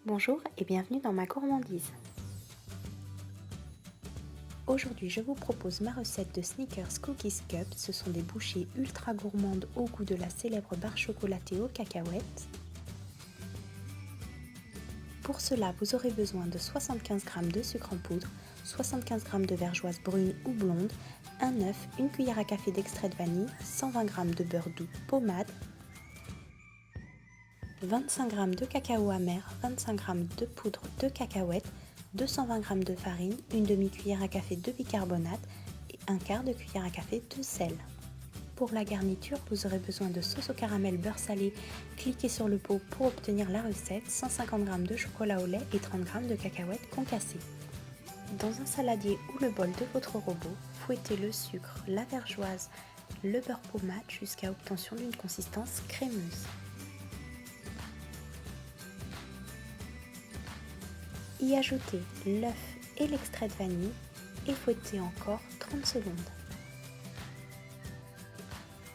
Bonjour et bienvenue dans ma gourmandise. Aujourd'hui, je vous propose ma recette de Snickers Cookies Cup. Ce sont des bouchées ultra gourmandes au goût de la célèbre barre chocolatée aux cacahuètes. Pour cela, vous aurez besoin de 75 g de sucre en poudre, 75 g de vergeoise brune ou blonde, un œuf, une cuillère à café d'extrait de vanille, 120 g de beurre doux pommade, 25 g de cacao amer, 25 g de poudre de cacahuètes, 220 g de farine, une demi-cuillère à café de bicarbonate et un quart de cuillère à café de sel. Pour la garniture, vous aurez besoin de sauce au caramel beurre salé. Cliquez sur le pot pour obtenir la recette, 150 g de chocolat au lait et 30 g de cacahuètes concassées. Dans un saladier ou le bol de votre robot, fouettez le sucre, la vergeoise, le beurre pommade jusqu'à obtention d'une consistance crémeuse. Y ajoutez l'œuf et l'extrait de vanille et fouettez encore 30 secondes.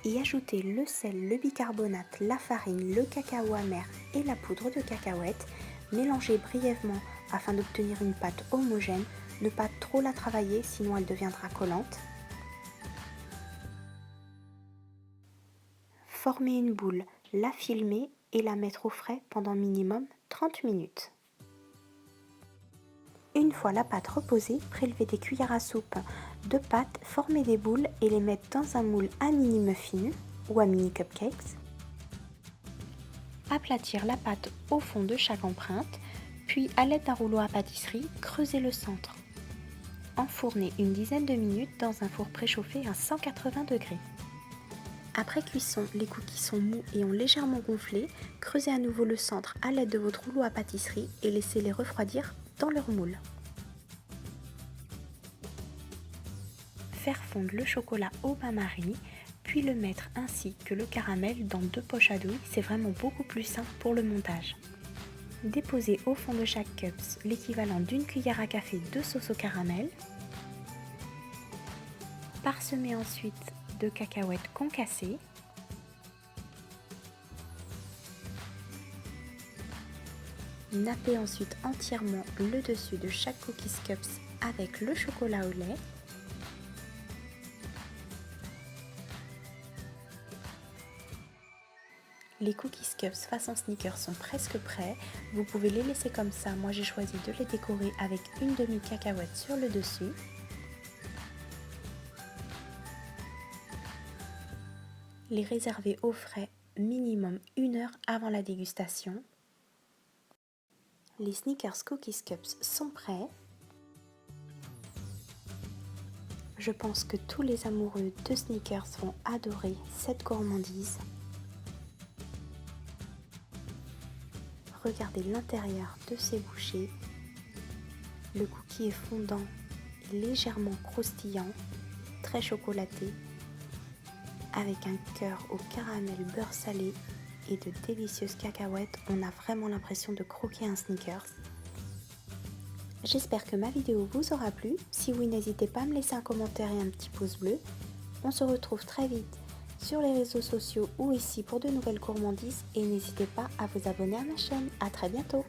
Y ajoutez le sel, le bicarbonate, la farine, le cacao amer et la poudre de cacahuète. Mélangez brièvement afin d'obtenir une pâte homogène. Ne pas trop la travailler sinon elle deviendra collante. Formez une boule, la filmer et la mettre au frais pendant minimum 30 minutes. Une fois la pâte reposée, prélevez des cuillères à soupe de pâte, formez des boules et les mettre dans un moule à mini muffin ou à mini cupcakes. Aplatir la pâte au fond de chaque empreinte, puis à l'aide d'un rouleau à pâtisserie, creusez le centre. Enfournez une dizaine de minutes dans un four préchauffé à 180 degrés. Après cuisson, les cookies sont mous et ont légèrement gonflé. Creusez à nouveau le centre à l'aide de votre rouleau à pâtisserie et laissez-les refroidir dans leur moule. Faire fondre le chocolat au bain-marie, puis le mettre ainsi que le caramel dans 2 poches à douille, c'est vraiment beaucoup plus simple pour le montage. Déposez au fond de chaque cups l'équivalent d'une cuillère à café de sauce au caramel. Parsemez ensuite de cacahuètes concassées. Nappez ensuite entièrement le dessus de chaque Cookies Cups avec le chocolat au lait. Les Cookies Cups façon Snickers sont presque prêts. Vous pouvez les laisser comme ça. Moi j'ai choisi de les décorer avec une demi-cacahuète sur le dessus. Les réserver au frais minimum 1 heure avant la dégustation. Les Snickers Cookies Cups sont prêts. Je pense que tous les amoureux de Snickers vont adorer cette gourmandise. Regardez l'intérieur de ces bouchées. Le cookie est fondant et légèrement croustillant, très chocolaté, avec un cœur au caramel beurre salé et de délicieuses cacahuètes. On a vraiment l'impression de croquer un Snickers. J'espère que ma vidéo vous aura plu. Si oui, n'hésitez pas à me laisser un commentaire et un petit pouce bleu. On se retrouve très vite sur les réseaux sociaux ou ici pour de nouvelles gourmandises et n'hésitez pas à vous abonner à ma chaîne. À très bientôt.